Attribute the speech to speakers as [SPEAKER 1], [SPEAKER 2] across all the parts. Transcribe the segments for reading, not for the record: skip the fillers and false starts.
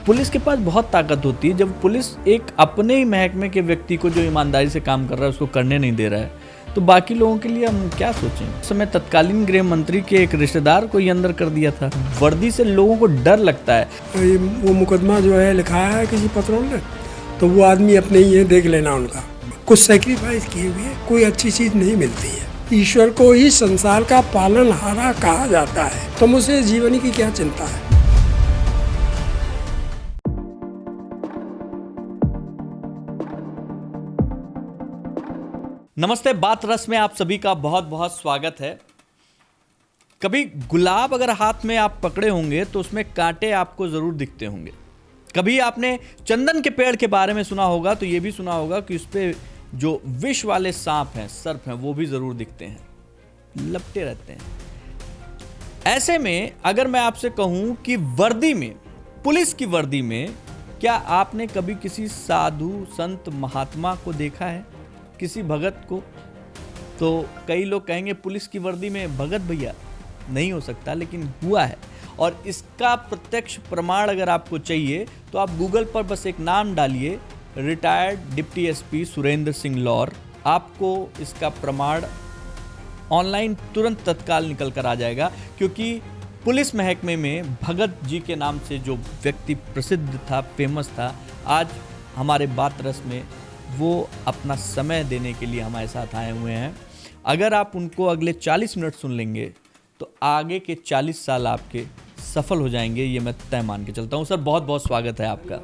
[SPEAKER 1] Police के पास बहुत ताकत होती है। जब पुलिस एक अपने ही महकमे के व्यक्ति को जो ईमानदारी से काम कर रहा है उसको करने नहीं दे रहा है, तो बाकी लोगों के लिए हम क्या सोचें। उस समय तत्कालीन गृह मंत्री के एक रिश्तेदार को ही अंदर कर दिया था। वर्दी से लोगों को डर लगता है।
[SPEAKER 2] वो मुकदमा जो है लिखाया है किसी पत्रों ने, तो वो आदमी अपने ही है, देख लेना उनका। कुछ सेक्रीफाइस किए हुए कोई अच्छी चीज़ नहीं मिलती है। ईश्वर को ही संसार का पालनहारा कहा जाता है, तो मुझे जीवन की क्या चिंता है।
[SPEAKER 1] नमस्ते, बात रस में आप सभी का बहुत बहुत स्वागत है। कभी गुलाब अगर हाथ में आप पकड़े होंगे तो उसमें कांटे आपको जरूर दिखते होंगे। कभी आपने चंदन के पेड़ के बारे में सुना होगा तो ये भी सुना होगा कि उस पे जो विष वाले सांप हैं, सर्प हैं, वो भी जरूर दिखते हैं, लपटे रहते हैं। ऐसे में अगर मैं आपसे कहूं कि वर्दी में, पुलिस की वर्दी में, क्या आपने कभी किसी साधु संत महात्मा को देखा है, किसी भगत को? तो कई लोग कहेंगे पुलिस की वर्दी में भगत भैया नहीं हो सकता, लेकिन हुआ है। और इसका प्रत्यक्ष प्रमाण अगर आपको चाहिए तो आप गूगल पर बस एक नाम डालिए, retired deputy SP Surendra Singh Laur. आपको इसका प्रमाण ऑनलाइन तुरंत तत्काल निकल कर आ जाएगा, क्योंकि पुलिस महकमे में भगत जी के नाम से जो व्यक्ति प्रसिद्ध था, फेमस था, आज हमारे बात रस में वो अपना समय देने के लिए हमारे साथ आए हुए हैं। अगर आप उनको अगले 40 मिनट सुन लेंगे तो आगे के 40 साल आपके सफल हो जाएंगे, ये मैं तय मान के चलता हूँ। सर, बहुत बहुत स्वागत है आपका।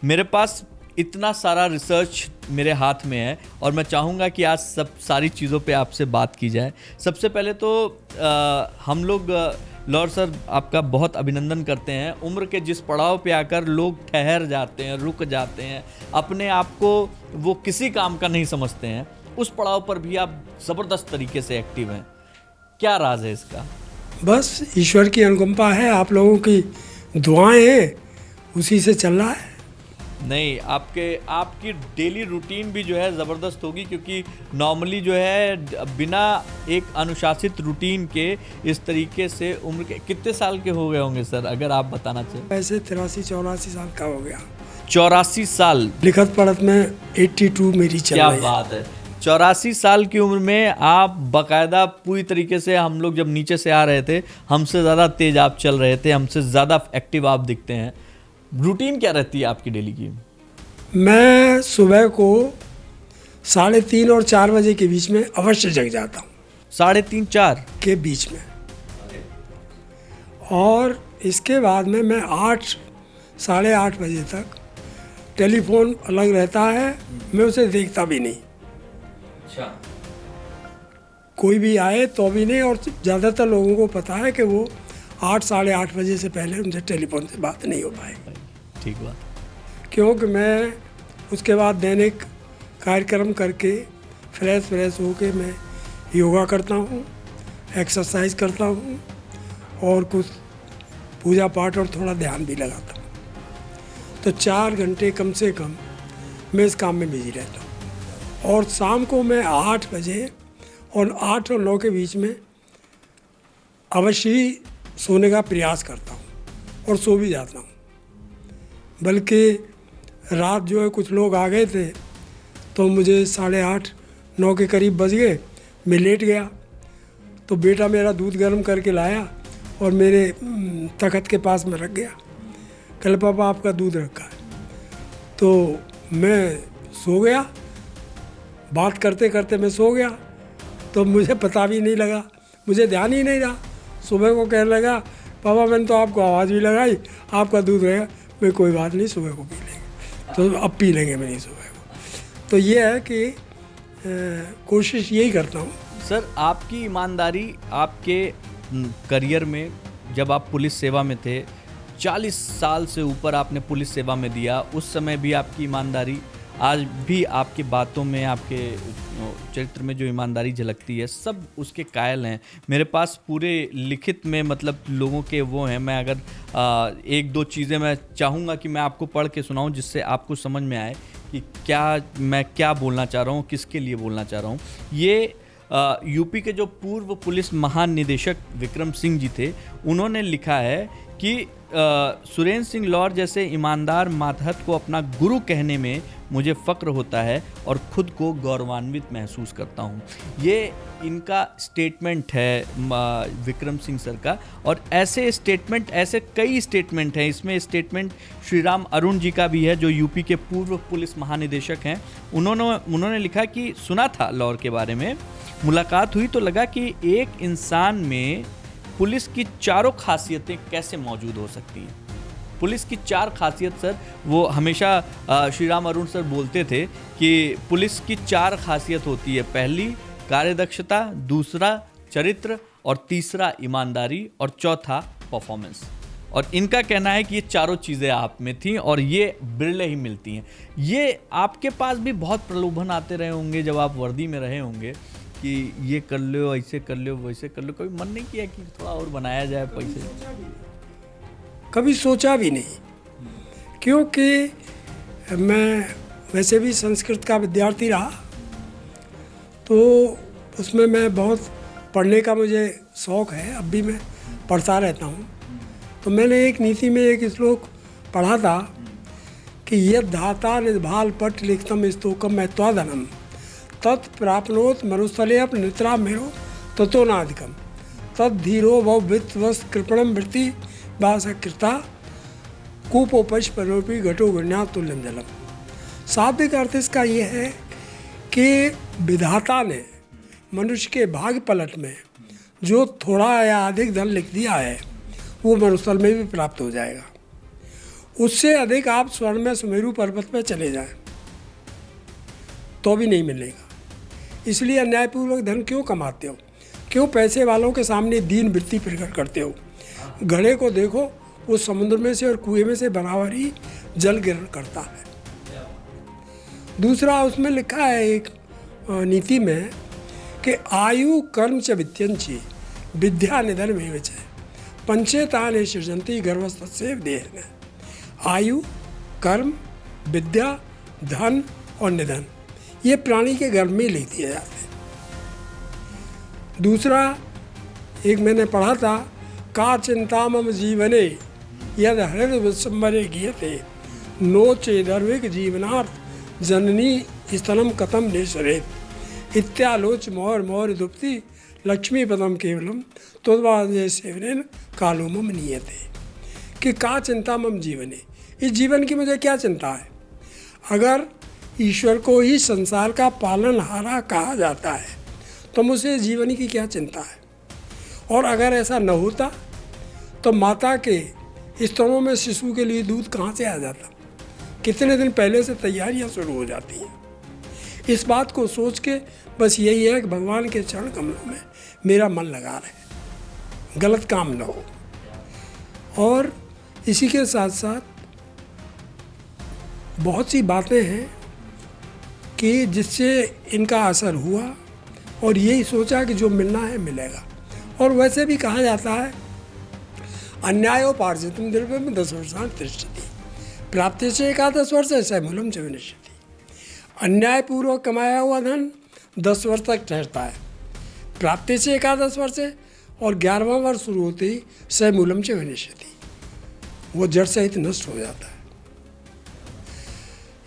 [SPEAKER 1] मेरे पास इतना सारा रिसर्च मेरे हाथ में है और मैं चाहूँगा कि आज सब सारी चीज़ों पे आपसे बात की जाए। सबसे पहले तो हम लोग लौर सर आपका बहुत अभिनंदन करते हैं। उम्र के जिस पड़ाव पे आकर लोग ठहर जाते हैं, रुक जाते हैं, अपने आप को वो किसी काम का नहीं समझते हैं, उस पड़ाव पर भी आप ज़बरदस्त तरीके से एक्टिव हैं। क्या राज है इसका?
[SPEAKER 2] बस ईश्वर की अनुकंपा है, आप लोगों की दुआएं हैं, उसी से चल रहा है।
[SPEAKER 1] नहीं, आपकी डेली रूटीन भी जो है ज़बरदस्त होगी, क्योंकि नॉर्मली जो है बिना एक अनुशासित रूटीन के इस तरीके से उम्र के कितने साल के हो गए होंगे सर, अगर आप बताना चाहें?
[SPEAKER 2] वैसे 83-84 साल का हो गया।
[SPEAKER 1] 84 साल?
[SPEAKER 2] लिखत पढ़त में 82 मेरी चल रही है।
[SPEAKER 1] क्या बात है। 84 साल की उम्र में आप बाकायदा पूरी तरीके से, हम लोग जब नीचे से आ रहे थे हमसे ज़्यादा तेज आप चल रहे थे, हमसे ज़्यादा एक्टिव आप दिखते हैं। रूटीन क्या रहती है आपकी डेली की?
[SPEAKER 2] मैं सुबह को 3:30 और 4 बजे के बीच में अवश्य जग जाता हूँ।
[SPEAKER 1] 3:30-4
[SPEAKER 2] के बीच में। और इसके बाद में मैं 8-8:30 बजे तक, टेलीफोन अलग रहता है, मैं उसे देखता भी नहीं।
[SPEAKER 1] अच्छा।
[SPEAKER 2] कोई भी आए तो भी नहीं, और ज़्यादातर लोगों को पता है कि वो 8-8:30 बजे से पहले उनसे टेलीफोन से बात नहीं हो पाएगी।
[SPEAKER 1] ठीक बात।
[SPEAKER 2] क्योंकि मैं उसके बाद दैनिक कार्यक्रम करके फ्रेश होके मैं योगा करता हूँ, एक्सरसाइज करता हूँ और कुछ पूजा पाठ और थोड़ा ध्यान भी लगाता हूँ। तो 4 घंटे कम से कम मैं इस काम में बिजी रहता हूँ। और शाम को मैं 8 बजे और 8 और 9 के बीच में अवश्य ही सोने का प्रयास करता हूँ और सो भी जाता हूँ। बल्कि रात जो है कुछ लोग आ गए थे तो मुझे 8:30-9 के करीब बज गए, मैं लेट गया। तो बेटा मेरा दूध गर्म करके लाया और मेरे तख्त के पास में रख गया। कल पापा आपका दूध रखा है। तो मैं सो गया, बात करते करते मैं सो गया। तो मुझे पता भी नहीं लगा, मुझे ध्यान ही नहीं रहा। सुबह को कहने लगा, पापा मैंने तो आपको आवाज़ भी लगाई, आपका दूध रहेगा। मैं कोई बात नहीं, सुबह को पी लेंगे। तो अब पी लेंगे मैंने सुबह को। तो ये है कि कोशिश यही करता हूँ।
[SPEAKER 1] सर, आपकी ईमानदारी आपके करियर में, जब आप पुलिस सेवा में थे, 40 साल से ऊपर आपने पुलिस सेवा में दिया, उस समय भी आपकी ईमानदारी, आज भी आपकी बातों में, आपके चरित्र में जो ईमानदारी झलकती है, सब उसके कायल हैं। मेरे पास पूरे लिखित में मतलब लोगों के वो हैं। मैं अगर एक दो चीज़ें मैं चाहूँगा कि मैं आपको पढ़ के सुनाऊँ, जिससे आपको समझ में आए कि मैं क्या बोलना चाह रहा हूँ, किसके लिए बोलना चाह रहा हूँ। ये यूपी के जो पूर्व पुलिस महानिदेशक विक्रम सिंह जी थे, उन्होंने लिखा है कि सुरेंद्र सिंह लौर जैसे ईमानदार मातहत को अपना गुरु कहने में मुझे फ़क्र होता है और ख़ुद को गौरवान्वित महसूस करता हूँ। ये इनका स्टेटमेंट है विक्रम सिंह सर का। और ऐसे स्टेटमेंट, ऐसे कई स्टेटमेंट हैं। इसमें स्टेटमेंट श्रीराम अरुण जी का भी है, जो यूपी के पूर्व पुलिस महानिदेशक हैं। उन्होंने लिखा कि सुना था लौर के बारे में, मुलाकात हुई तो लगा कि एक इंसान में पुलिस की चारों खासियतें कैसे मौजूद हो सकती हैं। पुलिस की 4 खासियत सर, वो हमेशा श्रीराम अरुण सर बोलते थे कि पुलिस की 4 खासियत होती है। पहली कार्यदक्षता, दूसरा चरित्र, और तीसरा ईमानदारी, और चौथा परफॉर्मेंस। और इनका कहना है कि ये चारों चीज़ें आप में थी और ये बिरले ही मिलती हैं। ये आपके पास भी बहुत प्रलोभन आते रहे होंगे जब आप वर्दी में रहे होंगे कि ये कर लो, ऐसे कर लो, वैसे कर लो। कभी मन नहीं किया कि थोड़ा और बनाया जाए पैसे?
[SPEAKER 2] कभी सोचा भी नहीं, क्योंकि मैं वैसे भी संस्कृत का विद्यार्थी रहा, तो उसमें मैं बहुत पढ़ने का मुझे शौक़ है, अब भी मैं पढ़ता रहता हूँ। तो मैंने एक नीति में एक श्लोक पढ़ा था कि यद धाता निभाल पट लिखतम स्तोकम मैत्वाधनम तत्प्राप्नोत मरुस्थले नित्रा मेरो ततो नाधिकम तद धीरो वह वित्तवस् कृपणम वृत्ति वासकृता कूपोपश परोपी घटो गण्या तुल्यम जलम। शाब्दिक अर्थ इसका ये है कि विधाता ने मनुष्य के भाग्य पलट में जो थोड़ा या अधिक धन लिख दिया है वो मरुस्थल में भी प्राप्त हो जाएगा। उससे अधिक आप स्वर्ण में सुमेरु पर्वत पर चले जाएं तो भी नहीं मिलेगा। इसलिए अन्यायपूर्वक धन क्यों कमाते हो, क्यों पैसे वालों के सामने दीन वृत्ति प्रकट करते हो। घड़े को देखो, वो समुद्र में से और कुएं में से बराबर ही जल ग्रहण करता है। दूसरा उसमें लिखा है एक नीति में कि आयु कर्म च वित्यंची विद्या निधन में विच पंचेताने सृजंती गर्भस्तसेव देह। आयु, कर्म, विद्या, धन और निधन, ये प्राणी के गर्भ में लिख दिए जाते हैं। दूसरा एक मैंने पढ़ा था, का चिंता मम जीवने यद हृदय विस्मरे गीयते नो चेदर्विक जीवनार्थ जननी स्तनम कथम नेशरेत इत्यालोच मोर मोर दुप्ति लक्ष्मी पदम केवलम तोद्वादय सेवनेन कालो मम नीयते। कि का चिंता मम जीवने, इस जीवन की मुझे क्या चिंता है। अगर ईश्वर को ही संसार का पालनहारा कहा जाता है तो मुझे जीवन की क्या चिंता है। और अगर ऐसा न होता तो माता के स्तनों में शिशु के लिए दूध कहाँ से आ जाता, कितने दिन पहले से तैयारियां शुरू हो जाती हैं। इस बात को सोच के बस यही है कि भगवान के चरण कमलों में मेरा मन लगा रहे, गलत काम न हो। और इसी के साथ साथ बहुत सी बातें हैं कि जिससे इनका असर हुआ और यही सोचा कि जो मिलना है मिलेगा। और वैसे भी कहा जाता है अन्यायोपार्जितम द्रव्यम 10 वर्षान् तिष्ठति प्राप्ति से 11 वर्ष स मूलम च विनश्यति। अन्यायपूर्वक कमाया हुआ धन 10 वर्ष तक ठहरता है, प्राप्ति से 11 वर्ष और 11वां वर्ष शुरू होते ही स मूलम च विनश्यति, वो जड़ सहित नष्ट हो जाता है।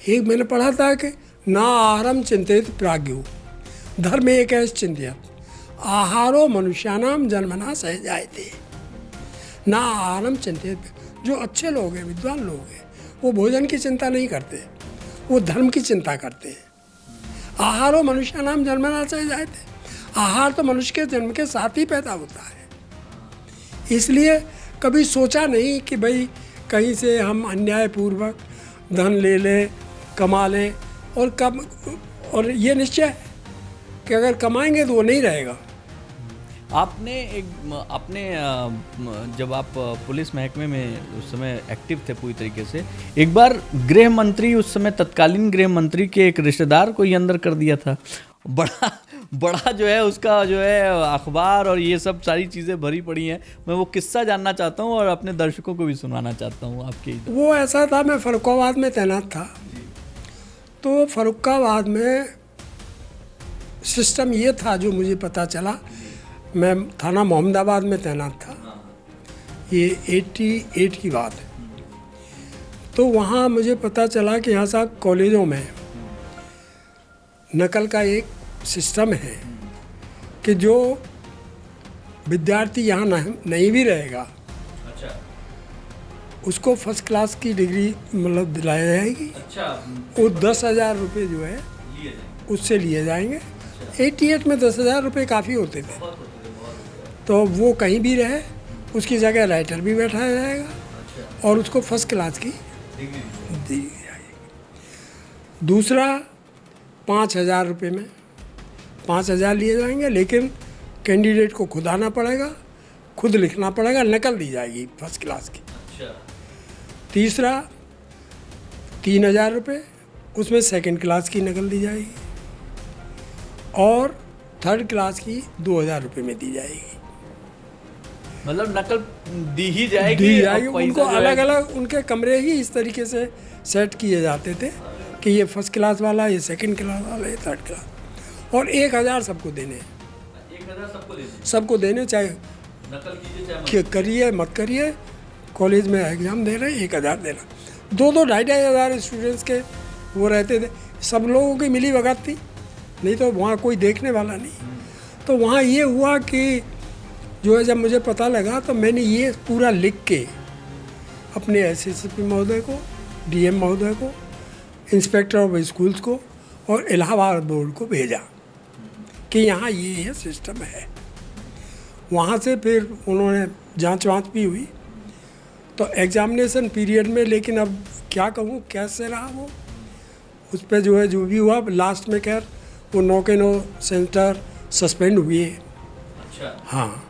[SPEAKER 2] एक मैंने पढ़ा था कि ना आहारम चिंतित प्राज्ञो धर्म एक चिंतित आहारो मनुष्यानाम जन्मना सह जायते। ना आहारम चिंतित, जो अच्छे लोग हैं, विद्वान लोग हैं, वो भोजन की चिंता नहीं करते, वो धर्म की चिंता करते हैं। आहारो मनुष्यानाम जन्मना सह जायते, आहार तो मनुष्य के जन्म के साथ ही पैदा होता है। इसलिए कभी सोचा नहीं कि भाई कहीं से हम अन्यायपूर्वक धन ले लें, कमा लें, और ये निश्चय है कि अगर कमाएंगे तो वो नहीं रहेगा।
[SPEAKER 1] आपने जब आप पुलिस महकमे में उस समय एक्टिव थे पूरी तरीके से, एक बार गृह मंत्री, उस समय तत्कालीन गृह मंत्री के एक रिश्तेदार को ही अंदर कर दिया था। बड़ा जो है उसका जो है अखबार और ये सब सारी चीज़ें भरी पड़ी हैं। मैं वो किस्सा जानना चाहता हूँ और अपने दर्शकों को भी सुनाना चाहता हूँ आपके।
[SPEAKER 2] वो ऐसा था, मैं फर्रुखाबाद में तैनात था, तो फर्रुखाबाद में सिस्टम ये था जो मुझे पता चला। मैं थाना मोहम्मदाबाद में तैनात था। ये 88 की बात है। तो वहाँ मुझे पता चला कि यहाँ साहब कॉलेजों में नकल का एक सिस्टम है कि जो विद्यार्थी यहाँ नहीं भी रहेगा
[SPEAKER 1] अच्छा
[SPEAKER 2] उसको फर्स्ट क्लास की डिग्री मतलब दिलाई जाएगी।
[SPEAKER 1] अच्छा
[SPEAKER 2] वो 10,000 रुपये जो है
[SPEAKER 1] लिए जाएंगे।
[SPEAKER 2] उससे लिए जाएंगे। 88 में 10,000 रुपये काफ़ी होते थे।
[SPEAKER 1] बहुत होते थे, बहुत होते थे।
[SPEAKER 2] तो वो कहीं भी रहे उसकी जगह राइटर भी बैठाया जाएगा
[SPEAKER 1] अच्छा
[SPEAKER 2] और उसको फर्स्ट क्लास की
[SPEAKER 1] डिग्री
[SPEAKER 2] दी जाएगी। दूसरा 5,000 रुपये में 5,000 लिए जाएंगे, लेकिन कैंडिडेट को खुद आना पड़ेगा, खुद लिखना पड़ेगा, नकल दी जाएगी फर्स्ट क्लास की।
[SPEAKER 1] अच्छा
[SPEAKER 2] तीसरा 3,000 रुपये, उसमें सेकंड क्लास की नकल दी जाएगी और थर्ड क्लास की 2,000 रुपये में दी जाएगी।
[SPEAKER 1] मतलब नकल दी ही जाएगी और पैसा
[SPEAKER 2] उनको
[SPEAKER 1] जो है-
[SPEAKER 2] अलग अलग उनके कमरे ही इस तरीके से सेट किए जाते थे कि ये फर्स्ट क्लास वाला, ये सेकंड क्लास वाला, ये थर्ड क्लास, और 1,000 सबको देने हैं।
[SPEAKER 1] 1,000 सबको देते
[SPEAKER 2] सबको देने, चाहे
[SPEAKER 1] नकल कीजिए चाहे मत।
[SPEAKER 2] करिए मत करिए, कॉलेज में एग्ज़ाम दे रहे हैं 1,000 देना। 2-2, 2,500 स्टूडेंट्स के वो रहते थे। सब लोगों की मिली भगत थी, नहीं तो वहाँ कोई देखने वाला नहीं। तो वहाँ ये हुआ कि जो है जब मुझे पता लगा तो मैंने ये पूरा लिख के अपने एसएसपी महोदय को, डीएम महोदय को, इंस्पेक्टर ऑफ स्कूल्स को और इलाहाबाद बोर्ड को भेजा कि यहाँ ये सिस्टम है। वहाँ से फिर उन्होंने जांच वाँच भी हुई। तो एग्जामिनेशन पीरियड में, लेकिन अब क्या कहूँ कैसे रहा वो, उस पर जो है जो भी हुआ लास्ट में खैर वो 9 के 9 सेंटर सस्पेंड हुए।
[SPEAKER 1] अच्छा
[SPEAKER 2] हाँ,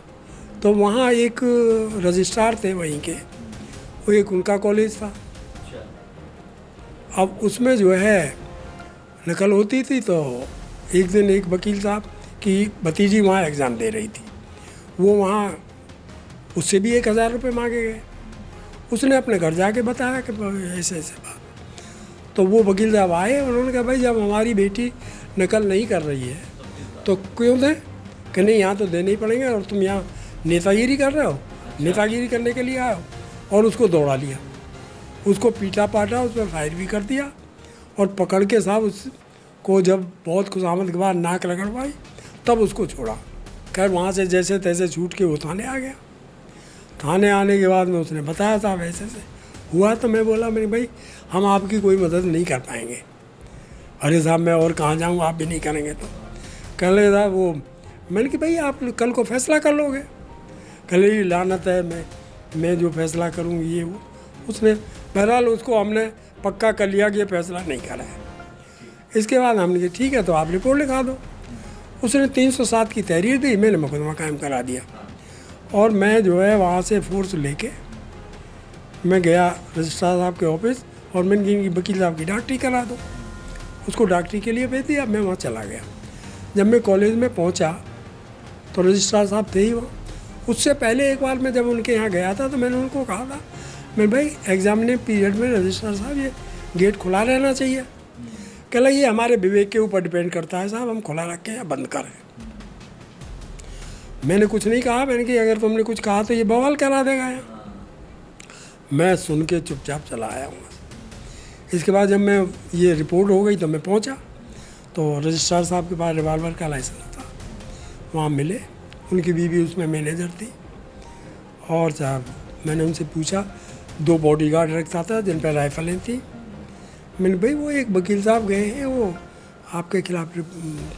[SPEAKER 2] तो वहाँ एक रजिस्ट्रार थे वहीं के, वो एक उनका कॉलेज था।
[SPEAKER 1] अच्छा
[SPEAKER 2] अब उसमें जो है नकल होती थी। तो एक दिन एक वकील साहब की भतीजी वहाँ एग्ज़ाम दे रही थी, वो वहाँ उससे भी 1,000 रुपये मांगे गए। उसने अपने घर जाके बताया कि ऐसे ऐसे बात। तो वो वकील साहब आए, उन्होंने कहा भाई जब हमारी बेटी नकल नहीं कर रही है तो क्यों दें? कि नहीं, यहाँ तो देने ही पड़ेंगे, और तुम यहाँ नेतागिरी कर रहे हो। नेतागिरी करने के लिए आए हो। और उसको दौड़ा लिया, उसको पीटा पाटा, उस पर फायर भी कर दिया और पकड़ के साहब उसको जब बहुत खुशामद के बाद नाक रगड़वाई तब उसको छोड़ा। खैर वहाँ से जैसे तैसे छूट के वो थाने आ गया। थाने आने के बाद में उसने बताया साहब ऐसे से हुआ। तो मैं बोला मेरे भाई हम आपकी कोई मदद नहीं कर पाएंगे। अरे साहब मैं और कहाँ जाऊँ, आप भी नहीं करेंगे तो। कह लगे साहब वो, मैंने कि भाई आप कल को फैसला कर लोगे। कह लगी लानत है, मैं जो फैसला करूँ ये वो। उसने बहरहाल उसको हमने पक्का कर लिया कि ये फैसला नहीं करा है। इसके बाद हमने कहा ठीक है तो आप रिपोर्ट लिखा दो। उसने 307 की तहरीर दी, मैंने मुकदमा कायम करा दिया। और मैं जो है वहाँ से फोर्स लेके मैं गया रजिस्ट्रार साहब के ऑफिस और मैंने कहा कि वकील साहब की डॉक्टरी करा दो। उसको डॉक्टरी के लिए भेज दिया। मैं वहाँ चला गया। जब मैं कॉलेज में पहुँचा तो रजिस्ट्रार साहब थे ही वहाँ। उससे पहले एक बार मैं जब उनके यहाँ गया था तो मैंने उनको कहा था, मैं भाई एग्जामिने पीरियड में रजिस्ट्रार साहब ये गेट खुला रहना चाहिए। कह लगा ये हमारे विवेक के ऊपर डिपेंड करता है साहब, हम खुला रखें या बंद करें। मैंने कुछ नहीं कहा, मैंने कि अगर तुमने कुछ कहा तो ये बवाल करा देगा यहाँ। मैं सुन के चुपचाप चला आया हूँ। इसके बाद जब मैं ये रिपोर्ट हो गई तो मैं पहुँचा तो रजिस्ट्रार साहब के पास रिवाल्वर का लाइसेंस था। वहाँ मिले, उनकी बीवी उसमें मैनेजर थी। और साहब मैंने उनसे पूछा, 2 बॉडीगार्ड रखता था जिन पर राइफलें थी। मैंने भाई वो एक वकील साहब गए हैं, वो आपके खिलाफ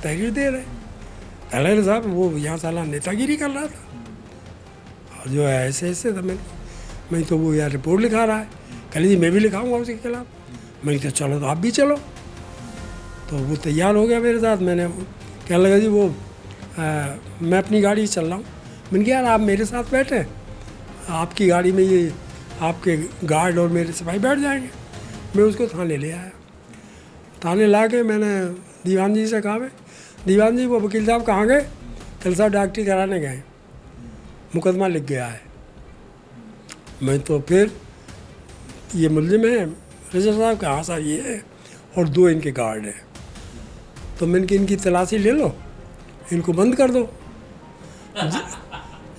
[SPEAKER 2] तहरीर दे रहे। अरे साहब वो यहाँ साला नेतागिरी कर रहा था और जो है ऐसे ऐसे था। मैं तो वो यार रिपोर्ट लिखा रहा है। कह लीजिए मैं भी लिखाऊंगा उसके खिलाफ। मैंने कहा चलो तो आप भी चलो। तो वो तैयार हो गया मेरे साथ। मैंने क्या लगा जी वो मैं अपनी गाड़ी से चल रहा हूँ। मैंने कहा यार आप मेरे साथ बैठे, आपकी गाड़ी में ये आपके गार्ड और मेरे सिपाही बैठ जाएंगे। मैं उसको थाने ले आया। थाने ला के मैंने दीवान जी से कहा, मैं दीवान जी वो वकील साहब कहाँ गए? कल साहब डॉक्टरी कराने गए, मुकदमा लिख गया है। मैं तो फिर ये मुलजिम है रजत साहब का, हाँ साहब ये है, और 2 इनके गार्ड हैं। तो मैंने कि इनकी तलाशी ले लो, इनको बंद कर दो।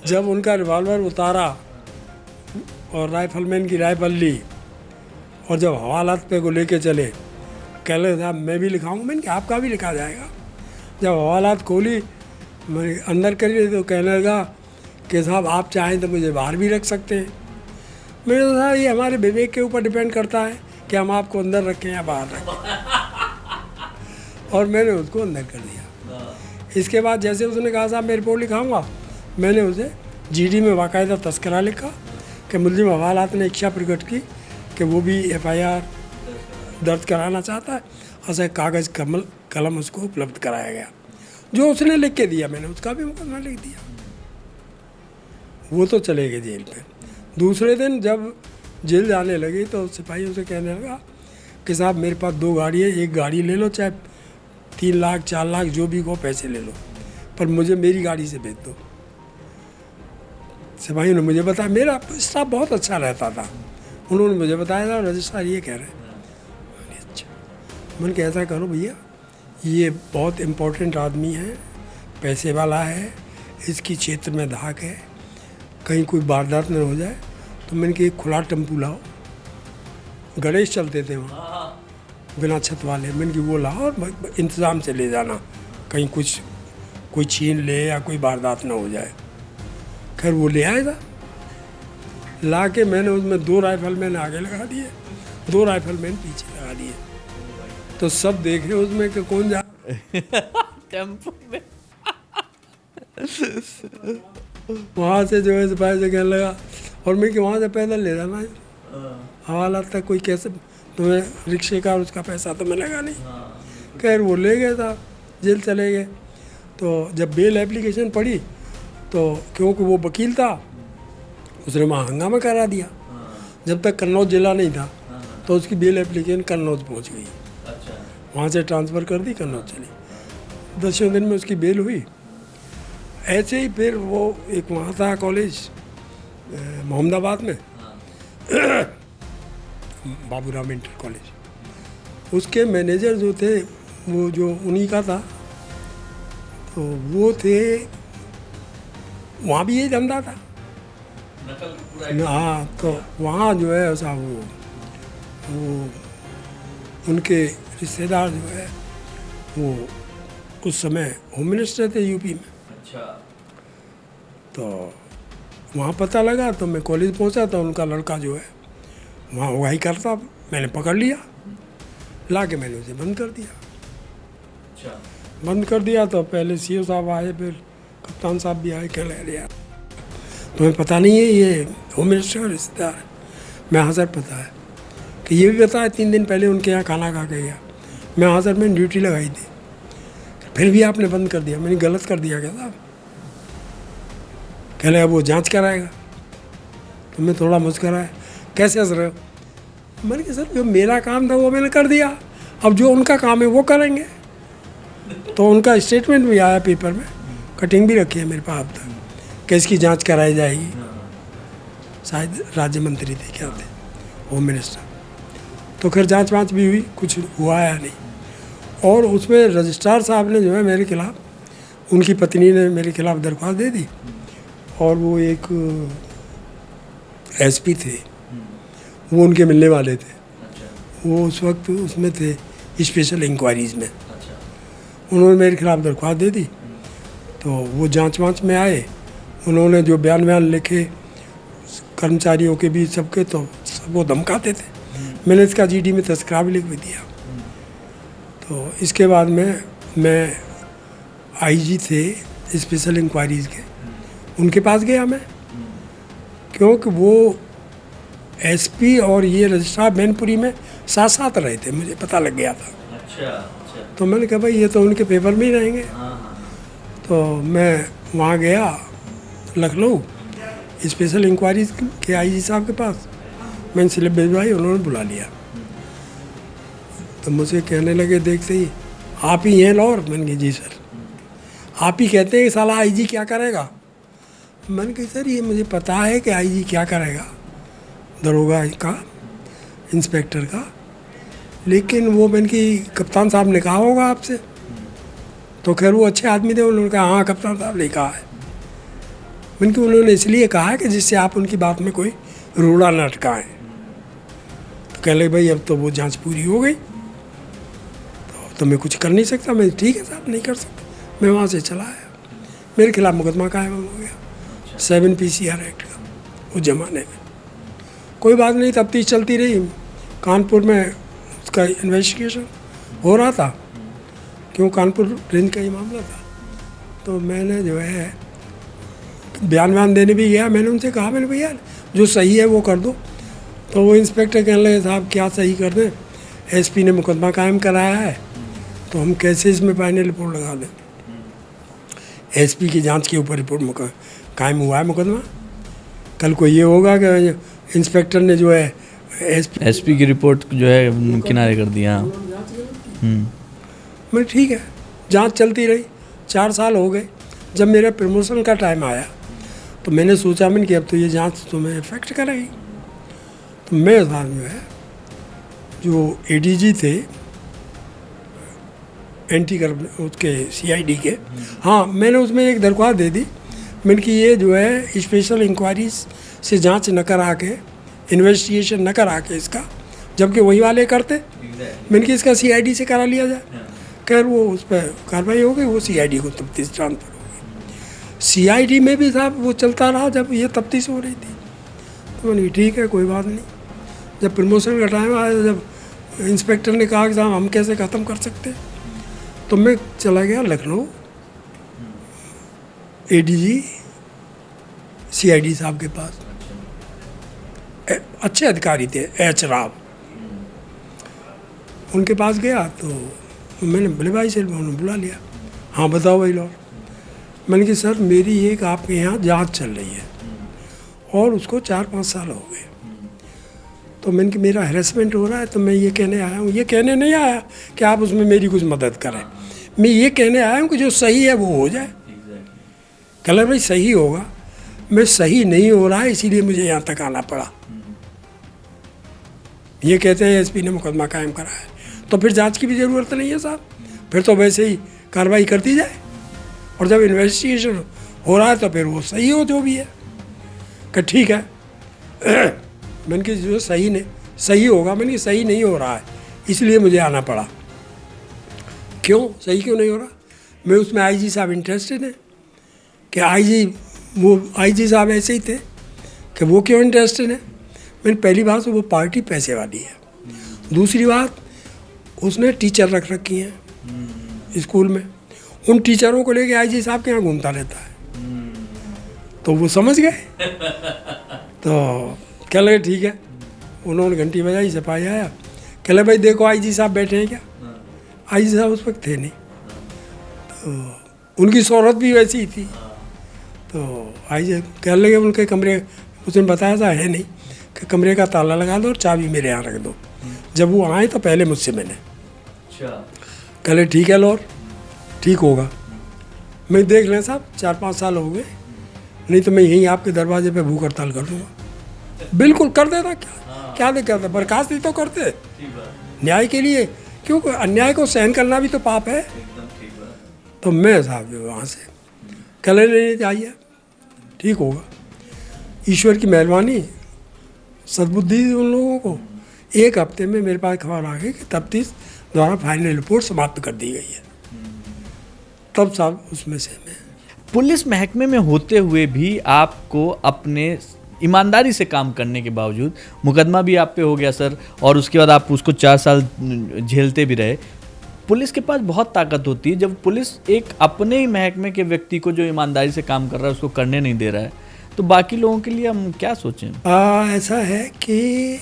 [SPEAKER 2] जब उनका रिवॉल्वर उतारा और राइफलमैन की राइफल ली और जब हवालात पे को लेके चले, कह रहे साहब मैं भी लिखाऊँ, मैंने कहा आपका भी लिखा जाएगा। जब हवालात खोली, मैं अंदर करी तो कहने लगा कि साहब आप चाहें तो मुझे बाहर भी रख सकते हैं। मैंने कहा ये हमारे विवेक के ऊपर डिपेंड करता है कि हम आपको अंदर रखें या बाहर रखें। और मैंने उसको अंदर कर दिया। इसके बाद जैसे उसने कहा साहब मैं रिपोर्ट लिखाऊंगा, मैंने उसे जीडी में बाकायदा तस्करा लिखा कि मुलजिम हवालात ने इच्छा प्रकट की कि वो भी FIR दर्ज कराना चाहता है। ऐसे कागज़ कलम उसको उपलब्ध कराया गया। जो उसने लिख के दिया मैंने उसका भी मुकदमा लिख दिया। वो तो चले गए जेल पे। दूसरे दिन जब जेल जाने लगी तो सिपाही उसे कहने लगा कि साहब मेरे पास 2 गाड़ी है, एक गाड़ी ले लो, चाहे 3 लाख 4 लाख जो भी हो पैसे ले लो, पर मुझे मेरी गाड़ी से भेज दो। सिपाही ने मुझे बताया, मेरा स्टाफ बहुत अच्छा रहता था, उन्होंने मुझे बताया था रजिस्ट्रार ये कह रहे हैं। अच्छा, मैंने कहा ऐसा करो भैया, ये बहुत इम्पोर्टेंट आदमी है, पैसे वाला है, इसकी क्षेत्र में धाक है, कहीं कोई वारदात न हो जाए। तो मैंने कहा एक खुला टेम्पू लाओ, गणेश चलते थे वहाँ बिना छत वाले, मैंने कहा वो लाओ और इंतज़ाम से ले जाना, कहीं कोई छीन ले या कोई वारदात न हो जाए। खैर वो ले आएगा, ला के मैंने उसमें 2 राइफलमैन आगे लगा दिए, 2 राइफलमैन पीछे लगा दिए। तो सब देखे उसमें कि कौन जा
[SPEAKER 1] टेम्पो में।
[SPEAKER 2] वहाँ से जो है सिपाही से कहने लगा, और मैं कि वहाँ से पैदल ले जाना है, हवालात तक कोई कैसे, तुम्हें रिक्शे का उसका पैसा तो मिलेगा नहीं। खैर वो ले गए था, जेल चले गए। तो जब बेल एप्लीकेशन पड़ी तो क्योंकि वो वकील था उसने वहाँ हंगामा करा दिया। जब तक कन्नौज जिला नहीं था तो उसकी बेल एप्लीकेशन कन्नौज पहुँच गई, वहाँ से ट्रांसफ़र कर दी, कन्नौज चली। 10 दिन में उसकी बेल हुई। ऐसे ही फिर वो एक वहाँ था कॉलेज मोहम्मदाबाद में, बाबूराम इंटर कॉलेज, उसके मैनेजर जो थे वो जो उन्हीं का था, तो वो थे, वहाँ भी यही धंधा था। हाँ, तो वहाँ जो है ऐसा वो उनके रिश्तेदार जो है वो उस समय होम मिनिस्टर थे यूपी में।
[SPEAKER 1] अच्छा।
[SPEAKER 2] तो वहाँ पता लगा तो मैं कॉलेज पहुँचा तो उनका लड़का जो है वहाँ वही करता, मैंने पकड़ लिया, ला के मैंने उसे बंद कर दिया।
[SPEAKER 1] अच्छा।
[SPEAKER 2] बंद कर दिया तो पहले CO साहब आए, फिर कप्तान साहब भी आए, कह रहे यार तुम्हें पता नहीं है ये होम मिनिस्टर का रिश्तेदार है। मैं हाजिर, पता है कि ये भी पता है, 3 दिन पहले उनके यहाँ खाना खा के गया, मैं हाजिर, मैंने ड्यूटी लगाई थी, फिर भी आपने बंद कर दिया। मैंने गलत कर दिया क्या साहब? कह रहे अब वो जांच कराएगा। तो मैं थोड़ा मुस्कराया, कैसे हंस रहे हो? मैंने कहा सर जो मेरा काम था वो मैंने कर दिया, अब जो उनका काम है वो करेंगे। तो उनका स्टेटमेंट भी आया पेपर में, कटिंग भी रखी है मेरे पास अब तक, कि इसकी जांच कराई जाएगी। शायद राज्य मंत्री थे, क्या थे, होम मिनिस्टर। तो खैर जांच वाँच भी हुई, कुछ हुआ या नहीं। और उसमें रजिस्ट्रार साहब ने जो है मेरे खिलाफ, उनकी पत्नी ने मेरे खिलाफ दरख्वास्त दे दी, और वो एक SP थे, वो उनके मिलने वाले थे। वो उस वक्त उसमें थे स्पेशल इंक्वायरीज़ में। उन्होंने मेरे खिलाफ दरख्वास्त दे दी। तो वो जांच वाँच में आए, उन्होंने जो बयान लिखे कर्मचारियों के बीच सबके, तो सबको धमकाते थे। मैंने इसका GD में तस्करा भी लिख भी दिया। तो इसके बाद में मैं IG थे स्पेशल इंक्वायरीज़ के, उनके पास गया मैं, क्योंकि वो SP और ये रजिस्ट्रार मैनपुरी में साथ साथ रहे थे, मुझे पता लग गया था।
[SPEAKER 1] अच्छा।
[SPEAKER 2] तो मैंने कहा भाई ये तो उनके पेपर में ही रहेंगे। तो मैं वहाँ गया लखनऊ स्पेशल इंक्वायरीज के IG साहब के पास, मैंने स्लिप भिजवाई, उन्होंने बुला लिया। तो मुझे कहने लगे देखते ही, आप ही हैं लॉयर? मैंने कहा जी सर। आप ही कहते हैं कि साला IG क्या करेगा? मैंने कहा सर ये मुझे पता है कि IG क्या करेगा, दरोगा का, इंस्पेक्टर का, लेकिन वो मैंने कि कप्तान साहब ने कहा होगा आपसे। तो खैर वो अच्छे आदमी थे, उन्होंने कहा हाँ कप्तान साहब ने कहा है। मैंने कि उन्होंने इसलिए कहा है कि जिससे आप उनकी बात में कोई रोड़ा न अटकाएं। तो कह लगे भाई अब तो वो जांच पूरी हो गई तो मैं कुछ कर नहीं सकता। मैं ठीक है साहब, नहीं कर सकता। मैं वहाँ से चला आया। मेरे खिलाफ मुकदमा कायम हो गया 7 PCR एक्ट का उस जमाने में। कोई बात नहीं, तफ्तीश चलती रही। कानपुर में उसका इन्वेस्टिगेशन हो रहा था, क्यों कानपुर रेंज का ही मामला था। तो मैंने जो है बयान देने भी गया। मैंने उनसे कहा, मैंने भैया जो सही है वो कर दो। तो वो इंस्पेक्टर कहने लगे, साहब क्या सही कर दें, SP ने मुकदमा कायम कराया है तो हम कैसे इसमें फाइनल रिपोर्ट लगा दें। SP की जांच के ऊपर रिपोर्ट कायम हुआ है मुकदमा। कल को ये होगा कि इंस्पेक्टर ने जो है
[SPEAKER 1] SP की रिपोर्ट जो है किनारे कर दिया।
[SPEAKER 2] मैं ठीक है, जांच चलती रही। 4 साल हो गए। जब मेरे प्रमोशन का टाइम आया तो मैंने सोचा मैंने कि अब तो ये जांच तुम्हें इफेक्ट करेगी। तो मेरे साथ जो है जो ADG थे एंटी करप्शन उसके CID के, हाँ मैंने उसमें एक दरख्वास्त दे दी। मैंने कि ये जो है स्पेशल इंक्वायरी से जांच न करा के, इन्वेस्टिगेशन न करा के इसका, जबकि वही वाले करते, मैंने कि इसका CID से करा लिया जाए। खैर वो उस पर कार्रवाई हो गई, वो CID को तफ्तीश ट्रांसफर हो गई। CID में भी साहब वो चलता रहा जब ये तफ्तीश हो रही थी। तो मैंने ठीक है कोई बात नहीं। जब प्रमोशन का टाइम आया, जब इंस्पेक्टर ने कहा कि साहब हम कैसे ख़त्म कर सकते हैं, तो मैं चला गया लखनऊ ADG CID साहब के पास। अच्छे अधिकारी थे, H राव। उनके पास गया तो मैंने बड़े भाई से उन्होंने बुला लिया। हाँ बताओ भाई लॉर्ड। मैंने कि सर मेरी एक आपके यहाँ जांच चल रही है और उसको 4-5 साल हो गए। तो मैंने कि मेरा हैरेसमेंट हो रहा है, तो मैं ये कहने आया हूँ। ये कहने नहीं आया कि आप उसमें मेरी कुछ मदद करें, मैं ये कहने आया हूँ कि जो सही है वो हो जाए। कलर भाई सही होगा, मैं सही नहीं हो रहा है इसीलिए मुझे यहाँ तक आना पड़ा। ये कहते हैं SP ने मुकदमा कायम करा है, तो फिर जांच की भी ज़रूरत नहीं है साहब, फिर तो वैसे ही कार्रवाई करती जाए। और जब इन्वेस्टिगेशन हो रहा है तो फिर वो सही हो जो भी है। कि ठीक है मैंने कि जो सही होगा, मैंने कि सही नहीं हो रहा है इसलिए मुझे आना पड़ा। क्यों सही क्यों नहीं हो रहा? मैं उसमें IG साहब इंटरेस्टेड हैं कि IG साहब ऐसे ही थे कि वो क्यों इंटरेस्टेड है। मैंने पहली बात तो वो पार्टी पैसे वाली है, दूसरी बात उसने टीचर रख रखी हैं स्कूल में, उन टीचरों को लेके IG साहब के यहाँ घूमता रहता है। तो वो समझ गए तो कह लगे ठीक है। उन्होंने घंटी बजाई, सिपाही आया, कह लगे भाई देखो IG साहब बैठे हैं क्या। IG साहब उस वक्त थे नहीं, तो उनकी शोहरत भी वैसी ही थी। तो IG कह लगे उनके कमरे, उसने बताया था है नहीं, कि कमरे का ताला लगा दो और चाबी मेरे यहाँ रख दो, जब वो आए तो पहले मुझसे मिले। कह लगे ठीक है लॉर्ड, ठीक होगा। मैं देख लें साहब 4-5 साल हो गए, नहीं तो मैं यहीं आपके दरवाजे पे भूख हड़ताल कर दूँगा। बिल्कुल कर देता, क्या दिक्कत है, बर्खास्त ही तो करते न्याय के लिए, क्योंकि अन्याय को सहन करना भी तो पाप है। तो मैं साहब जो वहाँ से कल लेने चाहिए, ठीक होगा। ईश्वर की मेहरबानी, सद्बुद्धि दी उन लोगों को। 1 हफ्ते में मेरे पास खबर आ गई कि तफ्तीश द्वारा फाइनल रिपोर्ट समाप्त कर दी गई है। तब साहब उसमें से मैं
[SPEAKER 1] पुलिस महकमे में होते हुए भी आपको अपने ईमानदारी से काम करने के बावजूद मुकदमा भी आप पे हो गया सर, और उसके बाद आप उसको 4 साल झेलते भी रहे। पुलिस के पास बहुत ताकत होती है, जब पुलिस एक अपने ही महकमे के व्यक्ति को जो ईमानदारी से काम कर रहा है उसको करने नहीं दे रहा है, तो बाकी लोगों के लिए हम क्या सोचें?
[SPEAKER 2] ऐसा है कि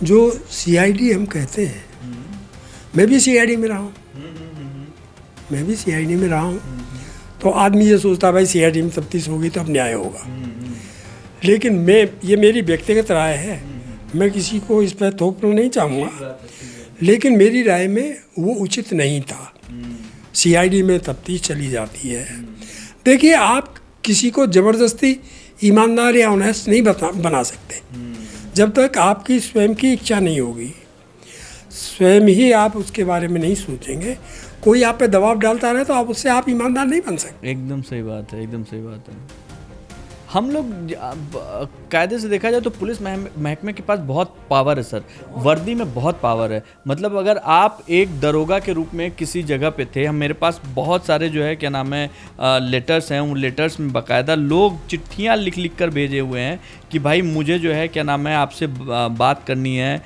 [SPEAKER 2] जो CID हम कहते हैं, मैं भी CID में रहा हूँ, तो आदमी ये सोचता है भाई CID में तफ्तीश होगी तो अब न्याय होगा। लेकिन ये मेरी व्यक्तिगत राय है, मैं किसी को इस पर थोपना नहीं चाहूँगा, लेकिन मेरी राय में वो उचित नहीं था। CID में तफ्तीश चली जाती है। देखिए आप किसी को ज़बरदस्ती ईमानदार या ऑनेस्ट नहीं बना सकते जब तक आपकी स्वयं की इच्छा नहीं होगी, स्वयं ही आप उसके बारे में नहीं सोचेंगे। कोई आप पे दबाव डालता रहे तो आप उससे आप ईमानदार नहीं बन सकते।
[SPEAKER 1] एकदम सही बात है, एकदम सही बात है। हम लोग कायदे से देखा जाए तो पुलिस महकमे के पास बहुत पावर है सर, वर्दी में बहुत पावर है। मतलब अगर आप एक दरोगा के रूप में किसी जगह पे थे, हम मेरे पास बहुत सारे जो है क्या नाम है लेटर्स हैं, उन लेटर्स में बाकायदा लोग चिट्ठियाँ लिख लिख कर भेजे हुए हैं कि भाई मुझे जो है क्या नाम है आपसे बात करनी है।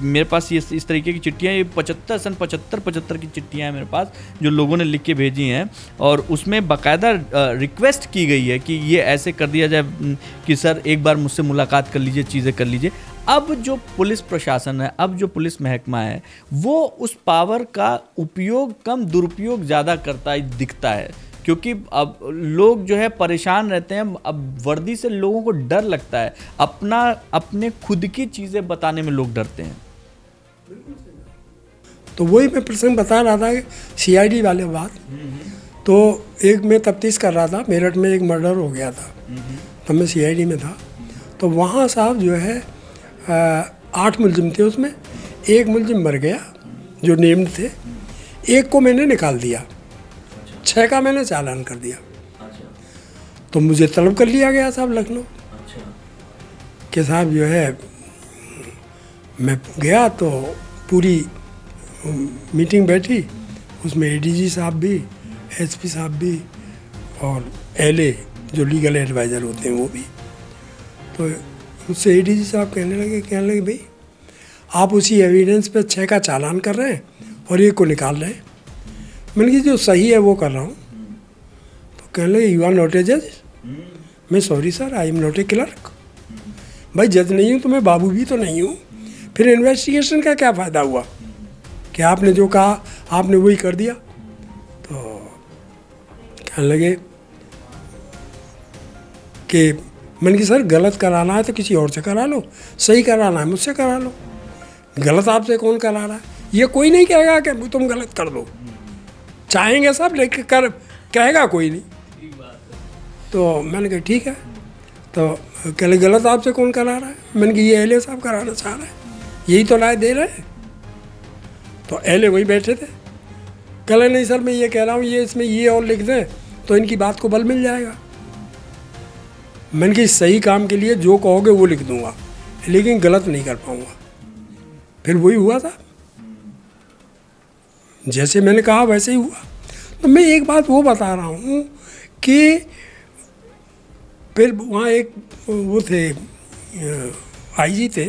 [SPEAKER 1] मेरे पास ये इस तरीके की चिट्ठियाँ, ये 75 की चिट्ठियाँ हैं मेरे पास जो लोगों ने लिख के भेजी हैं, और उसमें बाकायदा रिक्वेस्ट की गई है कि ये ऐसे कर दिया जाए कि सर एक बार मुझसे मुलाकात कर लीजिए, चीज़ें कर लीजिए। अब जो पुलिस प्रशासन है, अब जो पुलिस महकमा है, वो उस पावर का उपयोग कम, दुरुपयोग ज़्यादा करता है दिखता है, क्योंकि अब लोग जो है परेशान रहते हैं। अब वर्दी से लोगों को डर लगता है, अपने खुद की चीज़ें बताने में लोग डरते हैं।
[SPEAKER 2] तो वही मैं प्रसंग बता रहा था कि CID वाले बात। तो एक मैं तफ्तीश कर रहा था, मेरठ में एक मर्डर हो गया था, तब मैं CID में था। तो वहाँ साहब जो है 8 मुलजिम थे, उसमें एक मुलजिम मर गया जो नेम्ड थे, एक को मैंने निकाल दिया, 6 का मैंने चालान कर दिया। तो मुझे तलब कर लिया गया साहब लखनऊ के साहब जो है। मैं गया तो पूरी मीटिंग बैठी, उसमें ADG साहब भी, SP साहब भी और LA जो लीगल एडवाइज़र होते हैं वो भी। तो उससे ADG साहब कहने लगे भाई आप उसी एविडेंस पे 6 का चालान कर रहे हैं और एक को निकाल रहे हैं। मैंने कहा जो सही है वो कर रहा हूँ। तो कहने लगे यू आर नॉट ए जज। मैं sorry sir, I am not a clerk. भाई जज नहीं हूँ तो मैं बाबू भी तो नहीं हूँ, फिर इन्वेस्टिगेशन का क्या फ़ायदा हुआ कि आपने जो कहा आपने वही कर दिया। तो कहने लगे कि मैंने कहा सर गलत कराना है तो किसी और से करा लो, सही कराना है मुझसे करा लो, गलत आपसे कौन करा रहा है? ये कोई नहीं कहेगा कि तुम गलत कर दो, चाहेंगे सब लेके कर, कहेगा कोई नहीं। तो मैंने कहा ठीक है। तो कह लगे गलत आपसे कौन करा रहा है? मैंने कहा ये LA साहब कराना चाह रहे हैं, यही तो राय दे रहे हैं। तो LA वही बैठे थे, कह लगे नहीं सर मैं ये कह रहा हूँ, ये इसमें ये और लिख दें तो इनकी बात को बल मिल जाएगा। मैंने कहा सही काम के लिए जो कहोगे वो लिख दूंगा, लेकिन गलत नहीं कर पाऊंगा। फिर वही हुआ था, जैसे मैंने कहा वैसे ही हुआ। तो मैं एक बात वो बता रहा हूँ कि फिर वहाँ एक वो थे IG थे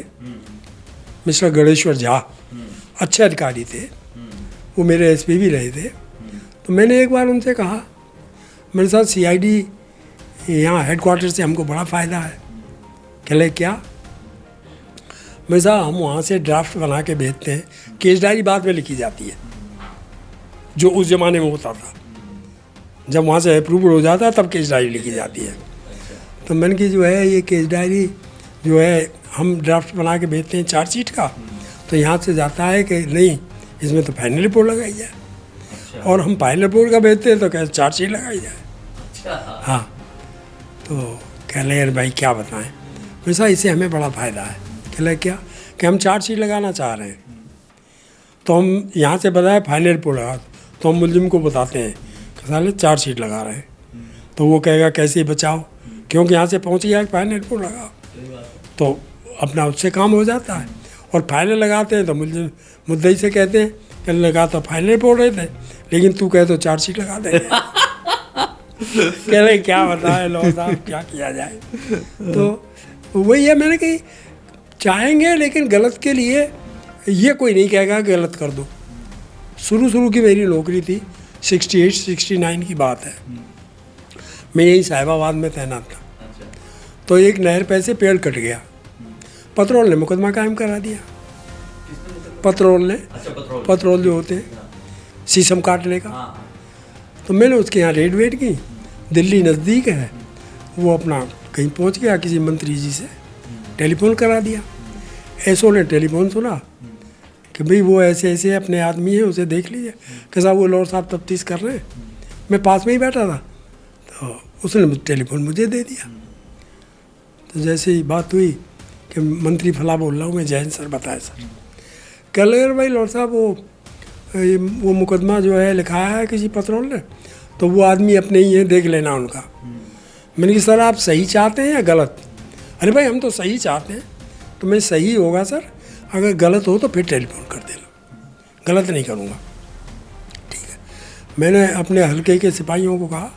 [SPEAKER 2] मिस्टर गणेश्वर झा, अच्छे अधिकारी थे, वो मेरे SP भी रहे थे। तो मैंने एक बार उनसे कहा मेरे साथ CID यहाँ हेडक्वार्टर से हमको बड़ा फ़ायदा है। कह लगे क्या? मेरे साथ हम वहाँ से ड्राफ्ट बना के भेजते हैं, केस डायरी बाद में लिखी जाती है, जो उस ज़माने में होता था। जब वहाँ से अप्रूवल हो जाता है तब केस डायरी लिखी जाती है। तो मैंने की जो है ये केस डायरी जो है हम ड्राफ्ट बना के भेजते हैं चार्जशीट का, तो यहाँ से जाता है कि नहीं इसमें तो फाइनल रिपोर्ट लगाई जाए, और हम फाइनल रिपोर्ट का भेजते हैं तो कैसे चार्जशीट लगाई जाए। हाँ, तो कह रहे यार भाई क्या बताएं, वैसा इससे हमें बड़ा फ़ायदा है। कह रहे क्या? कि हम चार्जशीट लगाना चाह रहे हैं, तो हम यहाँ से बताए फाइनल रिपोर्ट लगा, तो हम मुलजिम को बताते हैं कि साले चार्जशीट लगा रहे हैं, तो वो कहेगा कैसे बचाओ, क्योंकि यहाँ से पहुँच गया फाइनल रिपोर्ट लगाओ, तो अपना उससे काम हो जाता है। और फाइनल लगाते हैं तो मुलजिम मुद्दई से कहते हैं कि लगा तो फाइनल रिपोर्ट रहे थे, लेकिन तू कहे तो चार्जशीट लगा दे। कह रहे क्या बताए लॉ साहब, क्या किया जाए। तो वही है, मैंने कही चाहेंगे लेकिन गलत के लिए ये कोई नहीं कहेगा कि गलत कर दो। शुरू की मेरी नौकरी थी, 68-69 की बात है, मैं यही साहिबाबाद में तैनात था। तो एक नहर पे से पेड़ कट गया, पतरोल ने मुकदमा कायम करा दिया। पतरोल ने, पतरोल जो होते हैं शीशम काटने का। तो मैंने उसके यहाँ रेड वेट की, दिल्ली नज़दीक है, वो अपना कहीं पहुँच गया, किसी मंत्री जी से टेलीफोन करा दिया। एसओ ने टेलीफोन सुना कि भाई वो ऐसे ऐसे अपने आदमी है, उसे देख लीजिए। कैसा वो लॉर्ड साहब तफ्तीश कर रहे हैं। मैं पास में ही बैठा था, तो उसने टेलीफोन मुझे दे दिया। तो जैसे ही बात हुई कि मंत्री फला बोल रहा हूँ मैं, जैन सर बताए सर। कह लगे भाई लॉर्ड साहब वो मुकदमा जो है लिखाया है किसी पतरोल ने, तो वो आदमी अपने ही है, देख लेना उनका। मैंने कहा सर आप सही चाहते हैं या गलत? अरे भाई हम तो सही चाहते हैं। तो मैं सही होगा सर, अगर गलत हो तो फिर टेलीफोन कर देना, गलत नहीं करूँगा। ठीक है। मैंने अपने हल्के के सिपाहियों को कहा,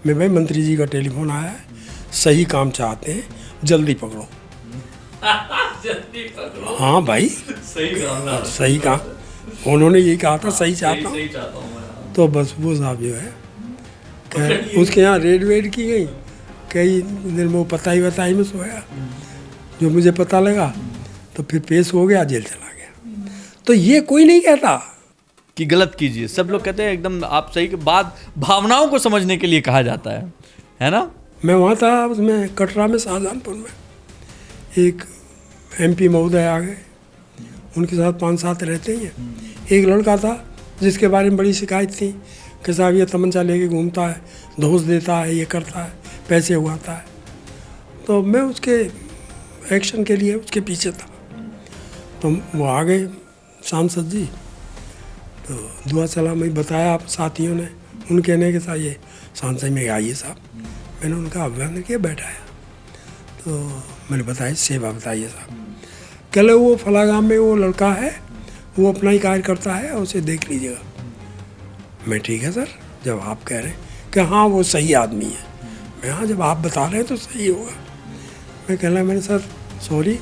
[SPEAKER 2] मैं भाई मंत्री जी का टेलीफोन आया है, सही काम चाहते हैं, जल्दी पकड़ो।
[SPEAKER 1] जल्दी पकड़ो।
[SPEAKER 2] हाँ भाई सही काम, उन्होंने यही कहा था, सही चाहता हूँ। तो बस वो साहब जो है उसके यहाँ रेड वेड की गई, कई दिन में वो पताई में सोया, जो मुझे पता लगा तो फिर पेश हो गया, जेल चला गया। तो ये कोई नहीं कहता
[SPEAKER 1] कि गलत कीजिए, सब लोग कहते हैं एकदम आप सही के बाद भावनाओं को समझने के लिए कहा जाता है ना।
[SPEAKER 2] मैं वहाँ था, उसमें कटरा में, शाहजहानपुर में एक MP महोदय आ गए, उनके साथ 5-7 रहते ही हैं। एक लड़का था जिसके बारे में बड़ी शिकायत थी कि साहब ये तमंचा लेके घूमता है, धोस देता है, ये करता है, पैसे उगाता है। तो मैं उसके एक्शन के लिए उसके पीछे था। तो वो आ गए सांसद जी, तो दुआ सलामी बताया साथियों ने, उनके कहने के साथ ये सांसद में आइए साहब। मैंने उनका अभिवादन किया, बैठाया। तो मैंने बताया सेवा बताइए साहब। कल वो फला गाँव में वो लड़का है, वो अपना ही कार्य करता है, उसे देख लीजिएगा। मैं ठीक है सर, जब आप कह रहे हैं कि हाँ वो सही आदमी है, मैं हाँ जब आप बता रहे हैं तो सही होगा। मैं कह रहा मैंने सर सॉरी,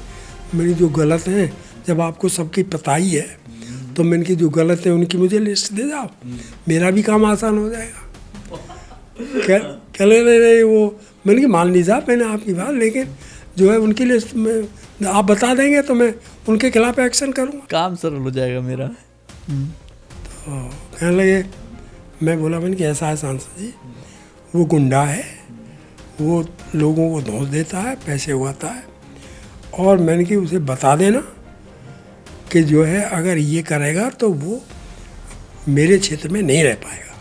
[SPEAKER 2] मेरी जो गलत है, जब आपको सबकी पता ही है तो मैंने की जो गलत है उनकी मुझे लिस्ट दे जाओ, मेरा भी काम आसान हो जाएगा। कह रहे वो, मैंने की मान लीजिए आप, मैंने आपकी बात, लेकिन जो है उनकी लिस्ट में आप बता देंगे तो मैं उनके खिलाफ एक्शन करूँगा,
[SPEAKER 1] काम सरल हो जाएगा मेरा।
[SPEAKER 2] तो कहने लगे, मैं बोला मैंने कि ऐसा है सांसद जी, वो गुंडा है, वो लोगों को धोस देता है, पैसे उगाता है, और मैंने कि उसे बता देना कि जो है अगर ये करेगा तो वो मेरे क्षेत्र में नहीं रह पाएगा,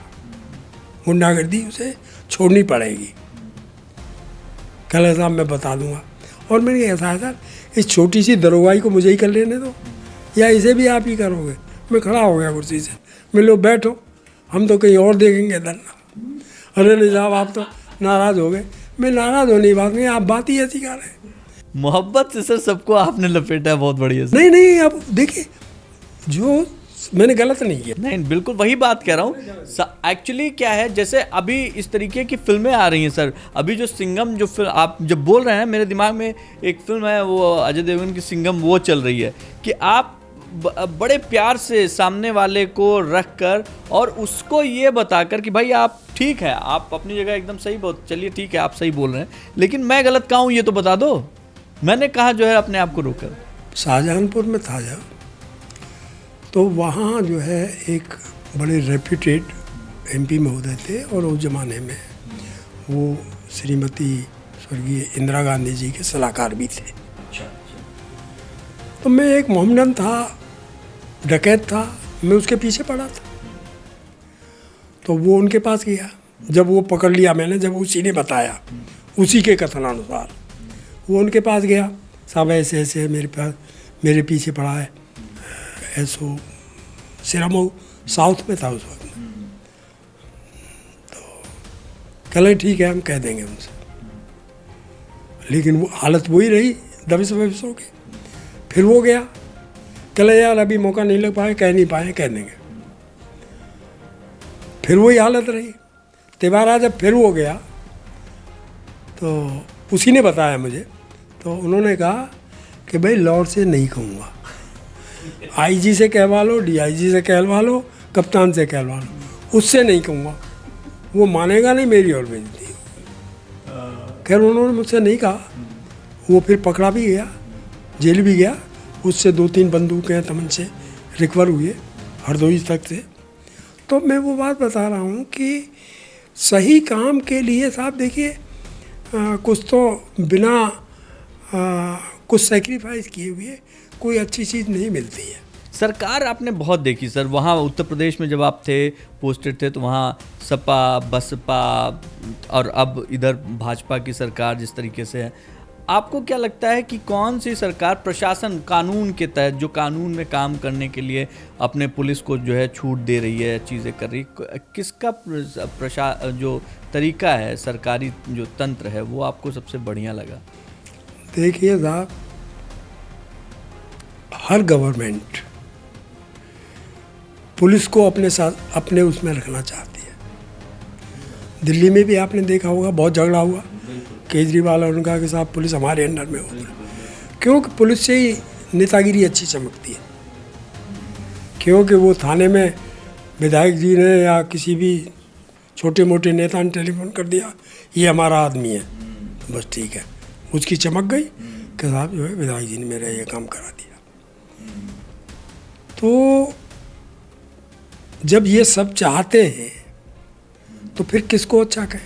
[SPEAKER 2] गुंडागर्दी उसे छोड़नी पड़ेगी। कल साहब मैं बता दूंगा। और मैंने ऐसा है सर, इस छोटी सी दरोगाई को मुझे ही कर लेने दो, या इसे भी आप ही करोगे। मैं खड़ा हो गया कुर्सी से, मैं लो बैठो, हम तो कहीं और देखेंगे धरना। अरे नहीं साहब आप तो नाराज़ हो गए। मैं नाराज़ होने की बात नहीं, आप बात ही ऐसी कर रहे हैं।
[SPEAKER 1] मोहब्बत से सर सबको आपने लपेटा है बहुत बढ़िया से।
[SPEAKER 2] नहीं, अब देखिए जो मैंने गलत नहीं किया।
[SPEAKER 1] नहीं बिल्कुल वही बात कह रहा हूँ। एक्चुअली क्या है, जैसे अभी इस तरीके की फिल्में आ रही हैं सर, अभी जो सिंघम जो फिल्म आप जब बोल रहे हैं, मेरे दिमाग में एक फिल्म है, वो अजय देवगन की सिंघम, वो चल रही है कि आप बड़े प्यार से सामने वाले को रख कर और उसको ये बताकर कि भाई आप ठीक है, आप अपनी जगह एकदम सही, बहुत चलिए ठीक है आप सही बोल रहे हैं, लेकिन मैं गलत कहाँ हूँ ये तो बता दो। मैंने कहा जो है अपने आप को रोकर।
[SPEAKER 2] शाहजहानपुर में था जब, तो वहाँ जो है एक बड़े रेप्यूटेड MP महोदय थे, और उस ज़माने में वो श्रीमती स्वर्गीय इंदिरा गांधी जी के सलाहकार भी थे। तो मैं एक मोहम्मदन था, डकैत था, मैं उसके पीछे पड़ा था। तो वो उनके पास गया, जब वो पकड़ लिया मैंने, जब उसी ने बताया, उसी के कथनानुसार वो उनके पास गया, साहब ऐसे ऐसे मेरे पीछे पड़ा है, ऐसो सिरामऊ साउथ में था उस वक्त। तो कल ठीक है हम कह देंगे उनसे, लेकिन वो हालत वही रही, दबिश हो गई। फिर वो गया, कल यार अभी मौका नहीं लग पाए, कह नहीं पाए, कह देंगे। फिर वही हालत रही। तिवारा जब फिर वो गया तो उसी ने बताया मुझे, तो उन्होंने कहा कि भाई लॉर्ड से नहीं कहूँगा, IG से कहवा लो, DIG से कहवा लो, कप्तान से कहवा लो, उससे नहीं कहूँगा, वो मानेगा नहीं मेरी और बेइज्जती। खैर उन्होंने मुझसे नहीं कहा। वो फिर पकड़ा भी गया, जेल भी गया, उससे 2-3 बंदूकें तमंचे रिकवर हुए हरदोई तक से। तो मैं वो बात बता रहा हूँ कि सही काम के लिए साहब देखिए, कुछ तो बिना कुछ सेक्रीफाइस किए हुए कोई अच्छी चीज़ नहीं मिलती है।
[SPEAKER 1] सरकार आपने बहुत देखी सर, वहाँ उत्तर प्रदेश में जब आप थे, पोस्टेड थे, तो वहाँ सपा, बसपा और अब इधर भाजपा की सरकार जिस तरीके से है, आपको क्या लगता है कि कौन सी सरकार प्रशासन कानून के तहत जो कानून में काम करने के लिए अपने पुलिस को जो है छूट दे रही है, चीज़ें कर रही है, किसका जो तरीका है, सरकारी जो तंत्र है, वो आपको सबसे बढ़िया लगा?
[SPEAKER 2] देखिए साहब, हर गवर्नमेंट पुलिस को अपने साथ अपने उसमें रखना चाहती है। दिल्ली में भी आपने देखा होगा, बहुत झगड़ा हुआ, केजरीवाल और उनका के साथ पुलिस हमारे अंडर में होगी, क्योंकि पुलिस से ही नेतागिरी अच्छी चमकती है। क्योंकि वो थाने में विधायक जी ने या किसी भी छोटे मोटे नेता ने टेलीफोन कर दिया, ये हमारा आदमी है, तो बस ठीक है, उसकी चमक गई कि साहब जो है विधायक जी ने मेरा ये काम करा दिया। तो जब ये सब चाहते हैं तो फिर किसको अच्छा कहें?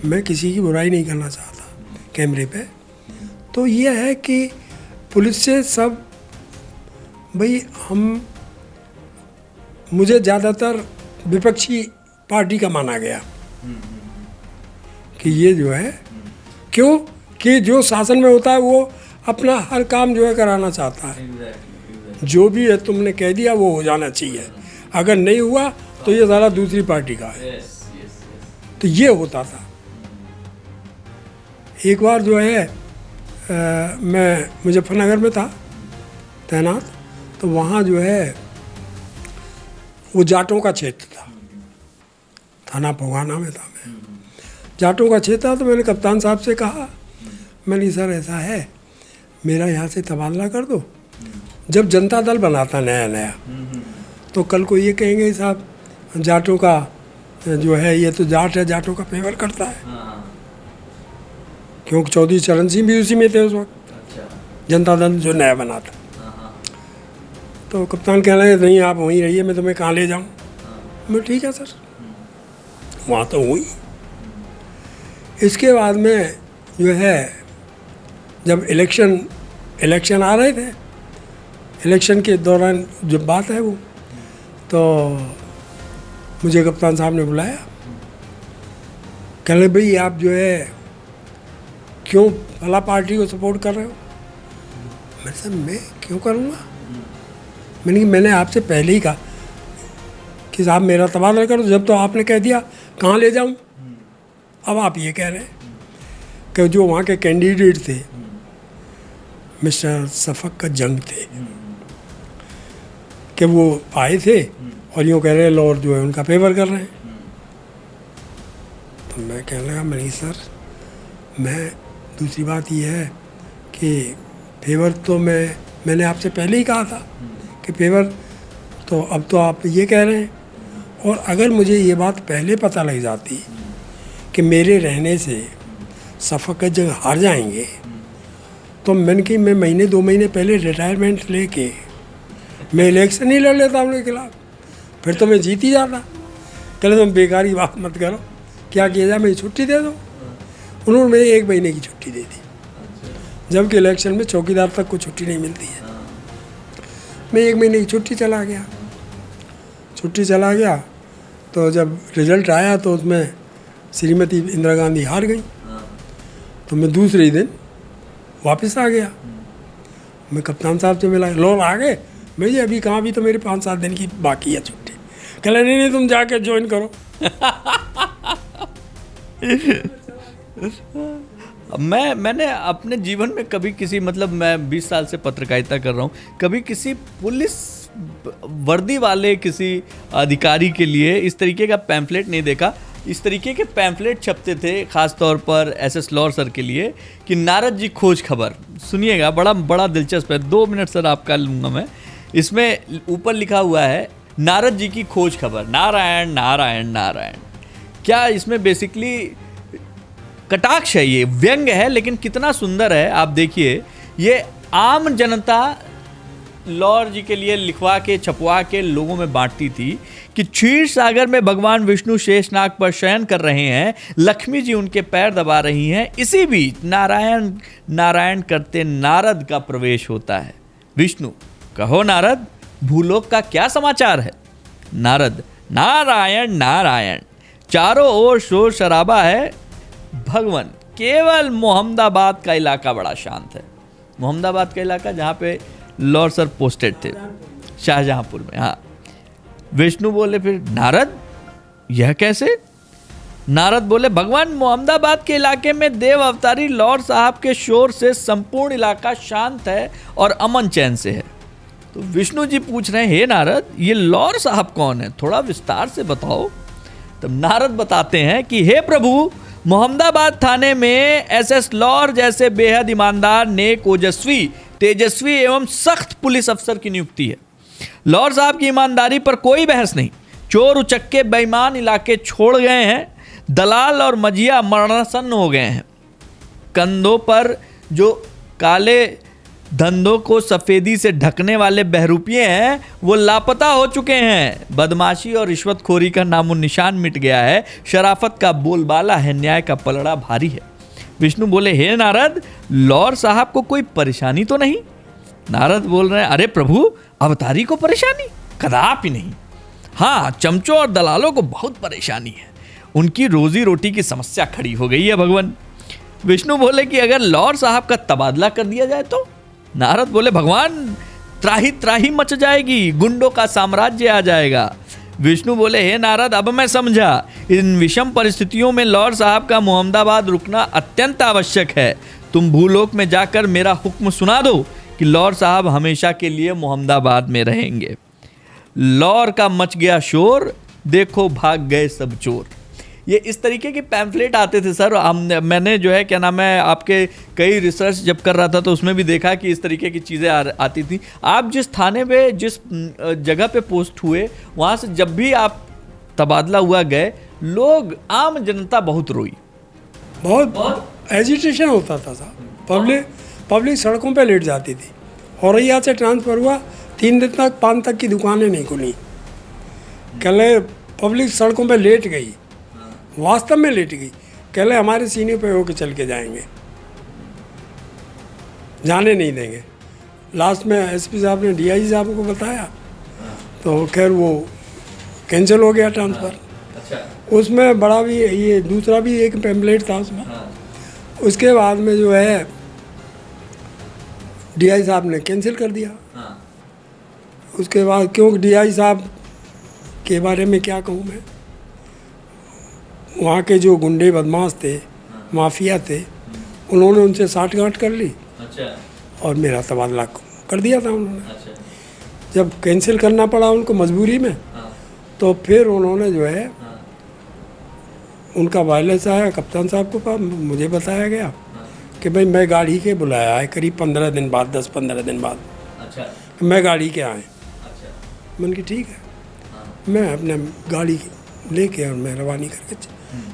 [SPEAKER 2] मैं किसी की बुराई नहीं करना चाहता कैमरे पे। तो ये है कि पुलिस से सब भाई मुझे ज़्यादातर विपक्षी पार्टी का माना गया कि ये जो है, क्यों कि जो शासन में होता है वो अपना हर काम जो है कराना चाहता है। जो भी है तुमने कह दिया वो हो जाना चाहिए, अगर नहीं हुआ तो ये सारा दूसरी पार्टी का है। तो ये होता था। एक बार जो है मैं मुजफ्फरनगर में था तैनात, तो वहाँ जो है वो जाटों का क्षेत्र था, थाना पोगाना में था मैं, जाटों का क्षेत्र था। तो मैंने कप्तान साहब से कहा, मैंने सर ऐसा है, मेरा यहाँ से तबादला कर दो। जब जनता दल बना था नया नया, तो कल को ये कहेंगे साहब जाटों का जो है, ये तो जाट है, जाटों का फेवर करता है, क्योंकि चौधरी चरण सिंह भी उसी में थे उस वक्त, जनता दल जो नया बना था। तो कप्तान कह रहे हैं नहीं आप वहीं रहिए, मैं तुम्हें कहाँ ले जाऊँ। मैं ठीक है सर, वहाँ तो हुई। इसके बाद में जो है जब इलेक्शन आ रहे थे, इलेक्शन के दौरान जब बात है वो, तो मुझे कप्तान साहब ने बुलाया, कह रहे भाई आप जो है क्यों फला पार्टी को सपोर्ट कर रहे हो। मैंने सर मैं क्यों करूँगा, मैंने आपसे पहले ही कहा कि साहब मेरा तबादला करो, जब तो आपने कह दिया कहाँ ले जाऊँ। अब आप ये कह रहे हैं कि जो वहाँ के कैंडिडेट थे मिस्टर शफक जंग थे, कि वो आए थे और यूँ कह रहे हैं लॉर्ड जो है उनका फेवर कर रहे हैं। तो मैं कहने लगा नहीं सर, मैं दूसरी बात ये है कि फेवर तो मैंने आपसे पहले ही कहा था कि फेवर, तो अब तो आप ये कह रहे हैं। और अगर मुझे ये बात पहले पता लग जाती कि मेरे रहने से शफक जंग हार जाएंगे, तो मैंने कि मैं महीने 2 महीने पहले रिटायरमेंट लेके मैं इलेक्शन ही लड़ लेता उनके खिलाफ, फिर तो मैं जीत ही जाता। कहले तुम बेकार की बात मत करो, क्या किया जाए, मेरी छुट्टी दे दो। उन्होंने मुझे 1 महीने की छुट्टी दे दी, जबकि इलेक्शन में चौकीदार तक को छुट्टी नहीं मिलती है। मैं 1 महीने की छुट्टी चला गया। तो जब रिजल्ट आया तो उसमें श्रीमती इंदिरा गांधी हार गई। तो मैं दूसरे ही दिन वापस आ गया। मैं कप्तान साहब से मिला, लॉर्ड आ गए। मैं जी अभी कहाँ, भी तो मेरे 5-7 दिन की बाकी है छुट्टी। कहला नहीं तुम जाके ज्वाइन करो।
[SPEAKER 1] मैंने अपने जीवन में कभी किसी, मतलब मैं 20 साल से पत्रकारिता कर रहा हूँ, कभी किसी पुलिस वर्दी वाले किसी अधिकारी के लिए इस तरीके का पैम्फलेट नहीं देखा। इस तरीके के पैम्फलेट छपते थे खास तौर पर एसएस लॉर सर के लिए कि नारद जी खोज खबर। सुनिएगा, बड़ा दिलचस्प है, 2 मिनट सर आपका लूँगा मैं। इसमें ऊपर लिखा हुआ है नारद जी की खोज खबर, नारायण नारायण नारायण। क्या इसमें बेसिकली कटाक्ष है, ये व्यंग है, लेकिन कितना सुंदर है आप देखिए। ये आम जनता लॉर जी के लिए लिखवा के छपवा के लोगों में बांटती थी कि क्षीर सागर में भगवान विष्णु शेषनाग पर शयन कर रहे हैं, लक्ष्मी जी उनके पैर दबा रही हैं। इसी बीच नारायण नारायण करते नारद का प्रवेश होता है। विष्णु, कहो नारद, भूलोक का क्या समाचार है। नारद, नारायण नारायण, चारों ओर शोर शराबा है, भगवान केवल मोहम्मदाबाद का इलाका बड़ा शांत है। मोहम्मदाबाद का इलाका जहाँ पे लॉर्ड सर पोस्टेड थे, शाहजहांपुर में। हाँ, विष्णु बोले फिर नारद यह कैसे? नारद बोले भगवान मोहम्मदाबाद के इलाके में देव अवतारी लॉर्ड साहब के शोर से संपूर्ण इलाका शांत है और अमन चैन से है। तो विष्णु जी पूछ रहे हैं हे नारद ये लॉर्ड साहब कौन है, थोड़ा विस्तार से बताओ। तब नारद बताते हैं कि हे प्रभु, मोहम्मदाबाद थाने में एसएस लॉर्ड जैसे बेहद ईमानदार, नेक, ओजस्वी, तेजस्वी एवं सख्त पुलिस अफसर की नियुक्ति है। लॉर्ड साहब की ईमानदारी पर कोई बहस नहीं। चोर उचक्के बेईमान इलाके छोड़ गए हैं, दलाल और मजिया मरणासन्न हो गए हैं। कंधों पर जो काले धंधों को सफेदी से ढकने वाले बहरूपिये हैं वो लापता हो चुके हैं। बदमाशी और रिश्वतखोरी का नामो निशान मिट गया है। शराफत का बोलबाला है, न्याय का पलड़ा भारी है। विष्णु बोले हे नारद, लॉर्ड साहब को कोई परेशानी तो नहीं? नारद बोल रहे हैं अरे प्रभु, अवतारी को परेशानी? कदापि नहीं। हाँ, चमचों और दलालों को बहुत परेशानी है। उनकी रोजी रोटी की समस्या खड़ी हो गई है भगवान। विष्णु बोले कि अगर लॉर्ड साहब का तबादला कर दिया जाए तो? नारद बोले भगवान, त्राही त्राही मच जाएगी, गुंडों का साम्राज्य आ जाएगा। विष्णु बोले हे नारद, अब मैं समझा। इन विषम परिस्थितियों में लॉर्ड साहब का मोहम्मदाबाद रुकना अत्यंत आवश्यक है। तुम भूलोक में जाकर मेरा हुक्म सुना दो कि लॉर्ड साहब हमेशा के लिए मोहम्मदाबाद में रहेंगे। लॉर का मच गया शोर, देखो भाग गए सब चोर। ये इस तरीके के पैम्फलेट आते थे सर। मैंने जो है क्या नाम है आपके कई रिसर्च जब कर रहा था तो उसमें भी देखा कि इस तरीके की चीज़ें आती थी। आप जिस थाने पे जिस जगह पे पोस्ट हुए वहाँ से जब भी आप तबादला हुआ गए, लोग आम जनता बहुत रोई,
[SPEAKER 2] बहुत एजिटेशन होता था साहब। पब्लिक सड़कों पे लेट जाती थी। औरैया से ट्रांसफ़र हुआ, 3 दिन तक 5 तक की दुकानें नहीं खुली। कल पब्लिक सड़कों पे लेट गई, वास्तव में लेट गई। कहले हमारे सीने पे होके चल के जाएंगे, जाने नहीं देंगे। लास्ट में एसपी साहब ने डीआईजी साहब को बताया तो खैर वो कैंसिल हो गया ट्रांसफ़र। अच्छा। उसमें बड़ा भी ये दूसरा भी एक पैम्पलेट था उसमें। उसके बाद में जो है डीआई साहब ने कैंसिल कर दिया। उसके बाद क्योंकि डीआई साहब के बारे में क्या कहूँ मैं, वहाँ के जो गुंडे बदमाश थे, माफिया थे, उन्होंने उनसे साठगांठ कर ली। अच्छा। और मेरा तबादला कर दिया था उन्होंने। अच्छा। जब कैंसिल करना पड़ा उनको मजबूरी में, तो फिर उन्होंने जो है उनका वायरलेस आया कप्तान साहब को पास, मुझे बताया गया कि भाई मैं गाड़ी के बुलाया है करीब 15 दिन बाद, 10-15 दिन बाद। अच्छा। मैं गाड़ी के आए। अच्छा। मैंने कहा ठीक है। मैं अपने गाड़ी लेके और मैं रवानी करके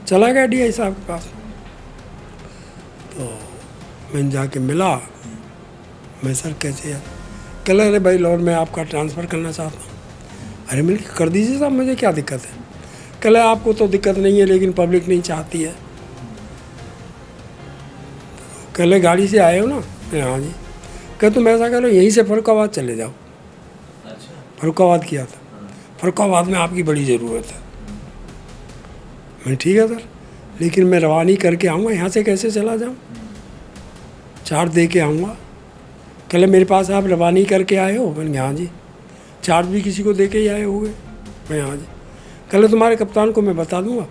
[SPEAKER 2] चला गया डीआई साहब के पास। तो मैंने जाके मिला, मैं सर कैसे यार, कह अरे भाई लॉर्ड मैं आपका ट्रांसफ़र करना चाहता हूँ। अरे मैंने कर दीजिए साहब, मुझे क्या दिक्कत है। कह आपको तो दिक्कत नहीं है लेकिन पब्लिक नहीं चाहती है। कह गाड़ी से आए हो ना? हाँ जी। कह तुम ऐसा करो यहीं से फरुखाबाद चले जाओ। अच्छा। फरुखाबाद किया था। फरुखाबाद में आपकी बड़ी ज़रूरत है। मैं ठीक है सर, लेकिन मैं रवानी करके आऊँगा, यहाँ से कैसे चला जाऊँ? चार्ज दे के आऊँगा। कल मेरे पास आप रवानी करके आए हो? मैंने हाँ जी। चार्ज भी किसी को दे के ही आए होंगे? मैं हाँ जी। कल तुम्हारे कप्तान को मैं बता दूँगा,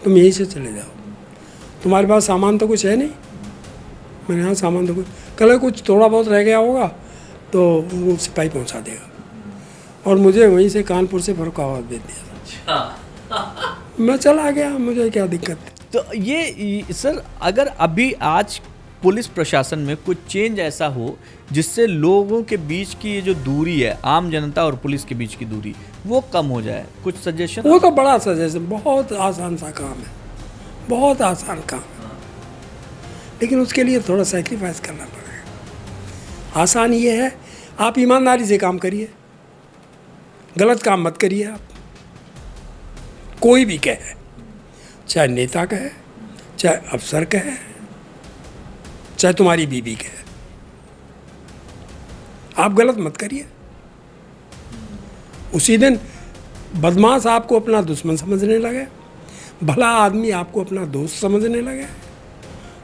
[SPEAKER 2] तुम यहीं से चले जाओ। तुम्हारे पास सामान तो कुछ है नहीं? मैंने हाँ सामान तो कुछ, कल कुछ थोड़ा बहुत रह गया होगा तो वो सिपाही पहुँचा देगा। और मुझे वहीं से कानपुर से फरुखाबाद भेज दिया। मैं चला गया, मुझे क्या दिक्कत है।
[SPEAKER 1] तो ये सर अगर अभी आज पुलिस प्रशासन में कुछ चेंज ऐसा हो जिससे लोगों के बीच की ये जो दूरी है, आम जनता और पुलिस के बीच की दूरी, वो कम हो जाए, कुछ सजेशन?
[SPEAKER 2] वो तो बड़ा सजेशन, बहुत आसान सा काम है, बहुत आसान काम है। लेकिन उसके लिए थोड़ा सैक्रिफाइस करना पड़ेगा। आसान ये है, आप ईमानदारी से काम करिए, गलत काम मत करिए। आप कोई भी कहे, चाहे नेता कहे, चाहे अफसर कहे, चाहे तुम्हारी बीवी कहे, आप गलत मत करिए। उसी दिन बदमाश आपको अपना दुश्मन समझने लगे, भला आदमी आपको अपना दोस्त समझने लगे,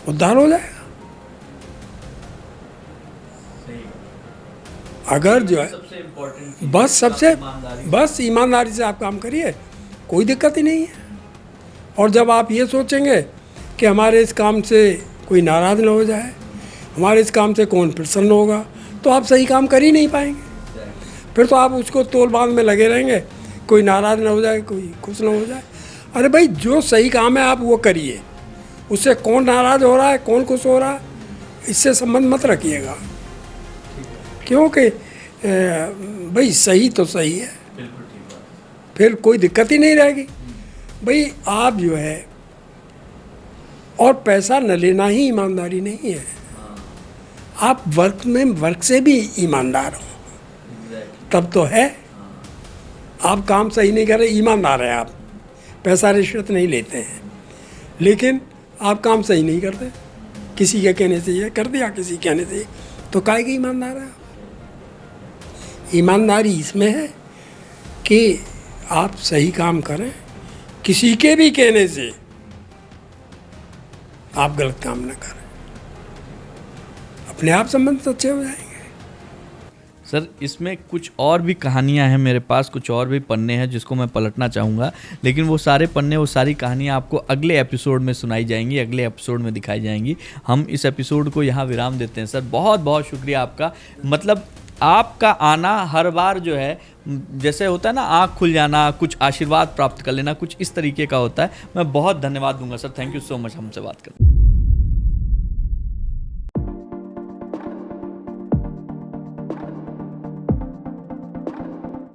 [SPEAKER 2] उद्धार हो जाएगा। अगर जो है
[SPEAKER 1] सबसे इम्पोर्टेंट
[SPEAKER 2] बस ईमानदारी से आप काम करिए, कोई दिक्कत ही नहीं है। और जब आप ये सोचेंगे कि हमारे इस काम से कोई नाराज़ ना हो जाए, हमारे इस काम से कौन प्रसन्न होगा, तो आप सही काम कर ही नहीं पाएंगे। फिर तो आप उसको तोल बांध में लगे रहेंगे, कोई नाराज़ ना हो जाए, कोई खुश ना हो जाए। अरे भाई, जो सही काम है आप वो करिए, उससे कौन नाराज़ हो रहा है, कौन खुश हो रहा है, इससे संबंध मत रखिएगा। क्योंकि भाई सही तो सही है, फिर कोई दिक्कत ही नहीं रहेगी। भाई आप जो है, और पैसा न लेना ही ईमानदारी नहीं है। आप वर्क से भी ईमानदार हो तब तो है। आप काम सही नहीं कर रहे, ईमानदार हैं आप, पैसा रिश्वत नहीं लेते हैं, लेकिन आप काम सही नहीं करते, किसी के कहने से ये कर दिया, किसी के कहने से, तो काहे के ईमानदार है? ईमानदारी इसमें है कि आप सही काम करें, किसी के भी कहने से आप गलत काम न करें, अपने आप संबंध अच्छे हो जाएंगे।
[SPEAKER 1] सर, इसमें कुछ और भी कहानियां हैं मेरे पास, कुछ और भी पन्ने हैं जिसको मैं पलटना चाहूँगा, लेकिन वो सारे पन्ने, वो सारी कहानियां आपको अगले एपिसोड में सुनाई जाएंगी, अगले एपिसोड में दिखाई जाएंगी। हम इस एपिसोड को यहाँ विराम देते हैं। सर, बहुत बहुत शुक्रिया आपका। मतलब आपका आना हर बार जो है, जैसे होता है ना, आँख खुल जाना, कुछ आशीर्वाद प्राप्त कर लेना, कुछ इस तरीके का होता है। मैं बहुत धन्यवाद दूंगा sir. Thank you so much हमसे बात करने।